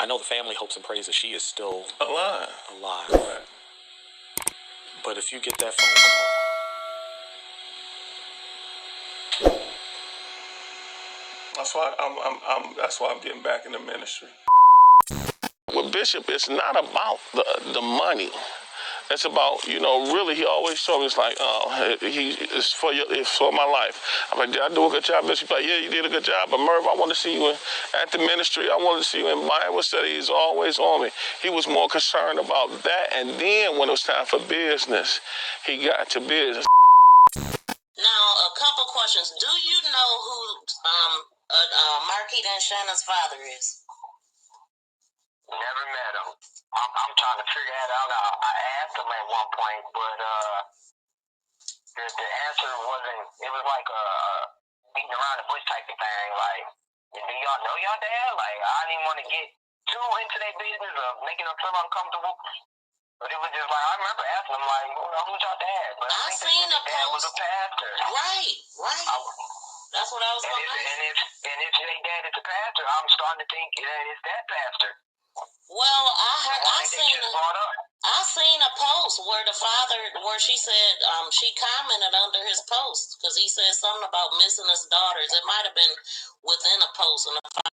I know the family hopes and prays that she is still alive. Right. But if you get that phone call, that's why I'm getting back in the ministry. With Bishop, it's not about the money. It's about, really, he always told me, it's like, it's for my life. I'm like, did I do a good job, Bishop? He's like, yeah, you did a good job, but Merv, I want to see you at the ministry. I want to see you in Bible study. He's always on me. He was more concerned about that, and then when it was time for business, he got to business. Now, a couple questions. Do you know who Marquita and Shannon's father is? Never met him. I'm trying to figure that out. I asked him at one point, but the answer wasn't. It was like a beating around the bush type of thing. Like, do y'all know y'all dad? Like, I didn't want to get too into their business of making them feel uncomfortable. But it was just like, I remember asking him, like, who's your dad? But I think seen a dad was a pastor. Right. That's what I was going to ask. And if their dad is a pastor, I'm starting to think that it's that pastor. Well, I seen a post where she said she commented under his post because he said something about missing his daughters. It might have been within a post, and if I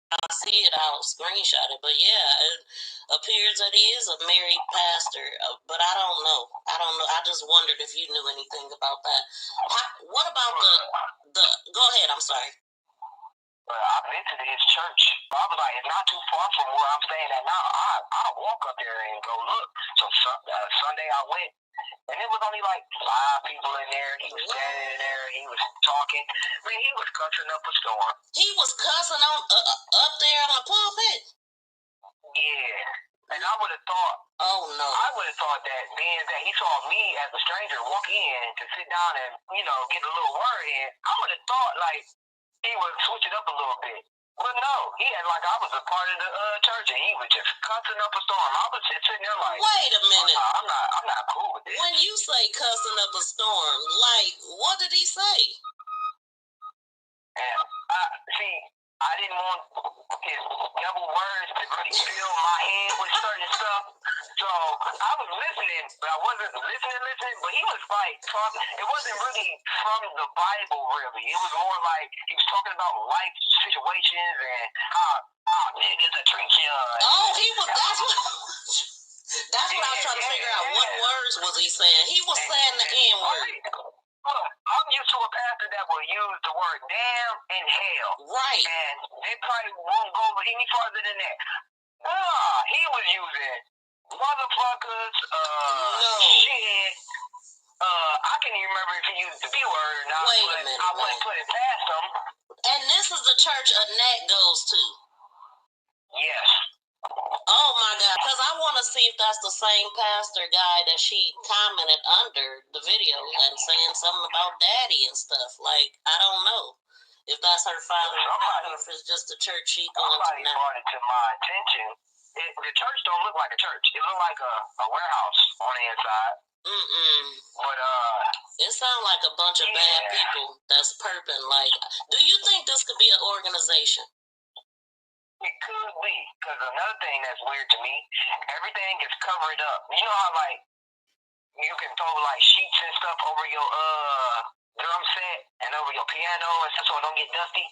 see it, I'll screenshot it. But yeah, it appears that he is a married pastor, but I don't know. I just wondered if you knew anything about that. What about the? Go ahead. I'm sorry. I visited his church. I was like, it's not too far from where I'm staying at now. I'll walk up there and go look. So Sunday I went, and it was only like 5 people in there. He was standing in there. He was talking. Man, he was cussing up a storm. He was cussing on up there on the pulpit? Yeah. And I would have thought, I would have thought that being that he saw me as a stranger walk in to sit down and, get a little word in, I would have thought, like, he would switch it up a little bit. But no, he had like I was a part of the church, and he was just cussing up a storm. I was just sitting there like, wait a minute. I'm not cool with this. When you say cussing up a storm, like, what did he say? And I didn't want his devil words to really fill my head with certain stuff. So I was listening, but I wasn't listening. But he was like talking. It wasn't really from the Bible, really. It was more like he was talking about life situations and how niggas are treat you. Oh, he was. That's what I was trying to figure out. What words was he saying? He was saying the N word. Look, I'm used to a pastor that will use the word damn and hell. Right. And they probably won't go any further than that. He was using motherfuckers, shit. I can't even remember if he used the B word or not. Wait a minute. I wouldn't put it past him. And this is the church Annette goes to. Yes. Oh my God, because I want to see if that's the same pastor guy that she commented under the video and saying something about daddy and stuff. Like, I don't know if that's her father or if it's just the church she going to now. Somebody brought it to my attention. The church don't look like a church. It look like a warehouse on the inside. But it sounds like a bunch of bad people that's perping. Like, do you think this could be an organization? It could be, because another thing that's weird to me, everything is covered up. You know how, like, you can throw, like, sheets and stuff over your, drum set and over your piano and stuff so it don't get dusty?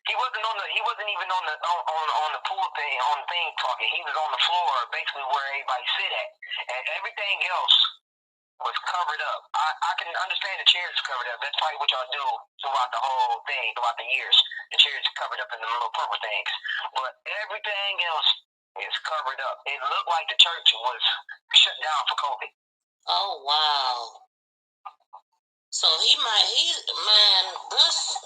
He wasn't even on the pool thing, on the thing talking. He was on the floor, basically where everybody sit at. And everything else was covered up. I can understand the chairs is covered up. That's probably what y'all do throughout the whole thing, throughout the years. The chairs are covered up in the little purple things. But everything else is covered up. It looked like the church was shut down for COVID. Oh, wow. So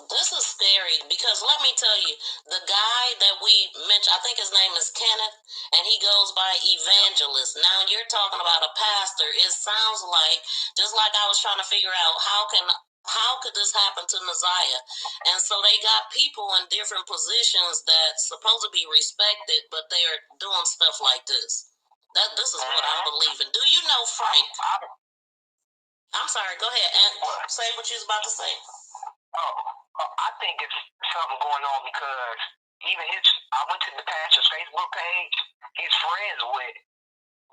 this is scary because let me tell you, the guy that we mentioned, I think his name is Kenneth, and he goes by Evangelist. Now you're talking about a pastor. It sounds like, just like I was trying to figure out, how could this happen to ZIYAH? And so they got people in different positions that's supposed to be respected, but they're doing stuff like this. This is what I'm believing. Do you know Frank? I'm sorry, go ahead and say what you was about to say. I think it's something going on because even I went to the pastor's Facebook page. He's friends with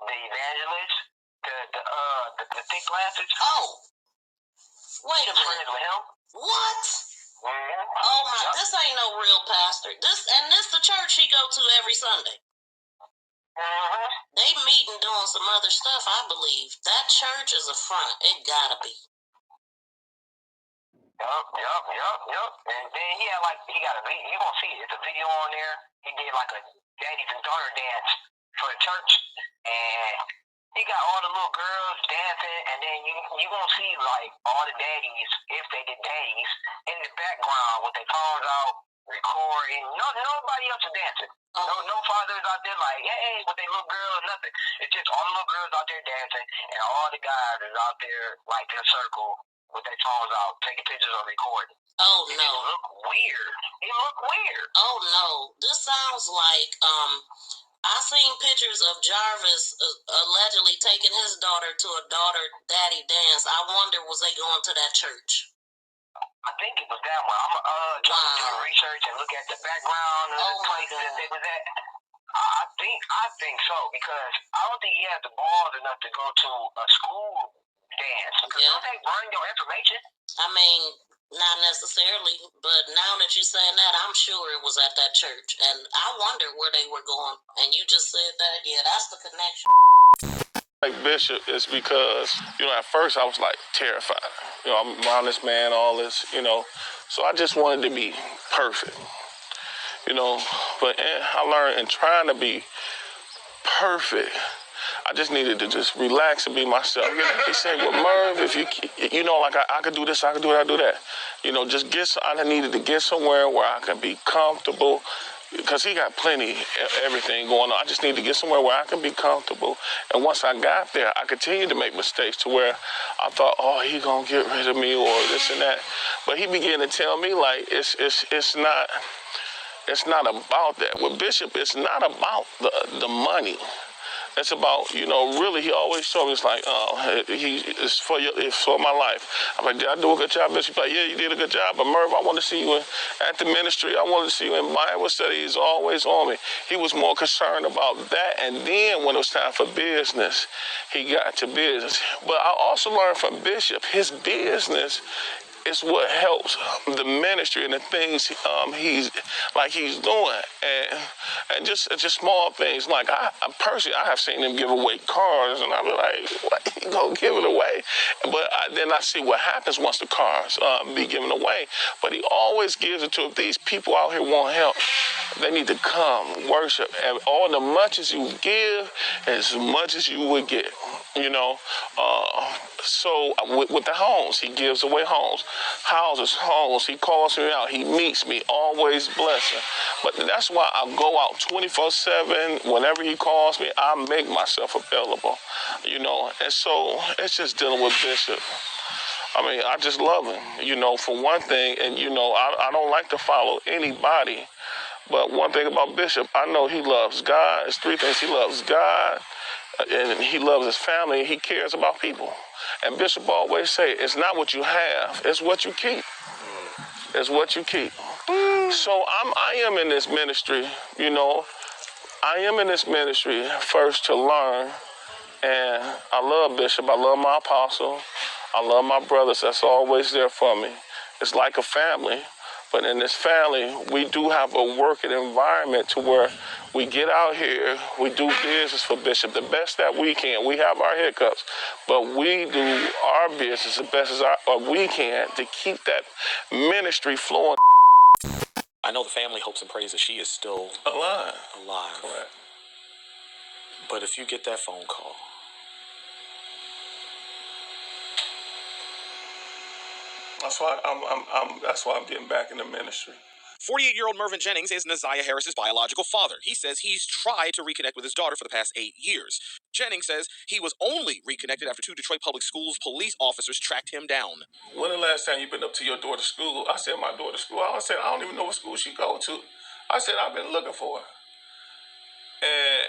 the evangelist, the thick glasses. Oh, wait a minute. Friends with him. What? Mm-hmm. Oh my, this ain't no real pastor. This the church he go to every Sunday. Mm-hmm. They meeting doing some other stuff, I believe. That church is a front. It gotta be. Yup. And then he got a video. You gonna see it. It's a video on there. He did like a daddy's and daughter dance for the church, and he got all the little girls dancing, and then you gonna see like all the daddies, if they did daddies, in the background with their phones out, recording. Nobody else is dancing. No fathers out there like, hey, with their little girls, nothing. It's just all the little girls out there dancing, and all the guys is out there like in a circle with their phones out, taking pictures or recording. Oh no. It looked weird. Oh no. This sounds like I seen pictures of Jarvis allegedly taking his daughter to a daughter daddy dance. I wonder, was they going to that church? I think it was that one. I'm trying to do research and look at the background of the place that they was at. I think so, because I don't think he had the balls enough to go to a school dance. Because don't they burn your information? I mean, not necessarily, but now that you're saying that, I'm sure it was at that church. And I wonder where they were going. And you just said that, yeah, that's the connection. Like Bishop is because, at first I was like terrified. I'm around this man, all this, So I just wanted to be perfect, But I learned in trying to be perfect, I just needed to just relax and be myself. He said, well, Merv, if I could do this, I could do that, I do that. I needed to get somewhere where I could be comfortable, because he got plenty of everything going on. I just need to get somewhere where I can be comfortable. And once I got there, I continued to make mistakes to where I thought, oh, he gonna get rid of me or this and that. But he began to tell me, like, it's not about that. With Bishop, it's not about the money. It's about, really, he always told me, it's like, it's for my life. I'm like, did I do a good job, Bishop? He's like, yeah, you did a good job, but Merv, I want to see you at the ministry. I want to see you in Bible study. He's always on me. He was more concerned about that, and then when it was time for business, he got to business. But I also learned from Bishop, his business is what helps the ministry and the things he's doing, and just small things. Like I personally, I have seen him give away cars, and I be like, what, he gonna give it away? But then I see what happens once the cars be given away. But he always gives it to, if these people out here want help, they need to come worship, and all the much as you give, as much as you would get. So with the homes, he gives away homes. Houses, homes, he calls me out, he meets me, always blessing. But that's why I go out 24/7. Whenever he calls me, I make myself available, And so it's just dealing with Bishop. I mean, I just love him, for one thing. And, I don't like to follow anybody. But one thing about Bishop, I know he loves God. It's three things. He loves God, and he loves his family, and he cares about people. And Bishop always say, it's not what you have, it's what you keep. It's what you keep. So I am in this ministry, I am in this ministry first to learn. And I love Bishop, I love my apostle, I love my brothers that's always there for me. It's like a family. But in this family, we do have a working environment to where we get out here, we do business for Bishop the best that we can. We have our hiccups, but we do our business the best as we can to keep that ministry flowing. I know the family hopes and prays that she is still alive. Correct. But if you get that phone call, that's why I'm getting back in the ministry. 48-year-old Murvin Jennings is ZIYAH Harris's biological father. He says he's tried to reconnect with his daughter for the past 8 years. Jennings says he was only reconnected after 2 Detroit Public Schools police officers tracked him down. When the last time you been up to your daughter's school? I said, my daughter's school. I said, I don't even know what school she go to. I said, I've been looking for her. And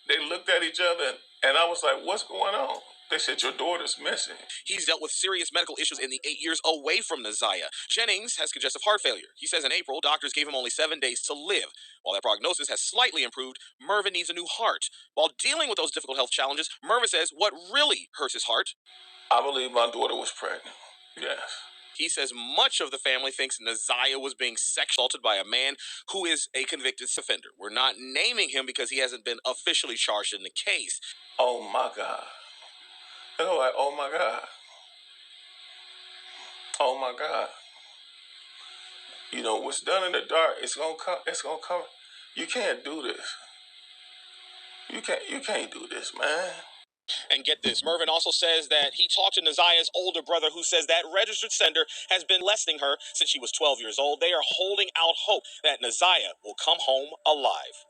they looked at each other, and I was like, what's going on? They said your daughter's missing. He's dealt with serious medical issues in the 8 years away from ZIYAH. Jennings has congestive heart failure. He says in April, doctors gave him only 7 days to live. While that prognosis has slightly improved, Murvin needs a new heart. While dealing with those difficult health challenges, Murvin says what really hurts his heart. I believe my daughter was pregnant. Yes. He says much of the family thinks ZIYAH was being sexually assaulted by a man who is a convicted offender. We're not naming him because he hasn't been officially charged in the case. Oh my God. They're like, oh my God. Oh my God. You know, what's done in the dark, it's gonna come. It's gonna come. You can't do this. You can't do this, man. And get this, Murvin also says that he talked to ZIYAH's older brother, who says that registered sender has been molesting her since she was 12 years old. They are holding out hope that ZIYAH will come home alive.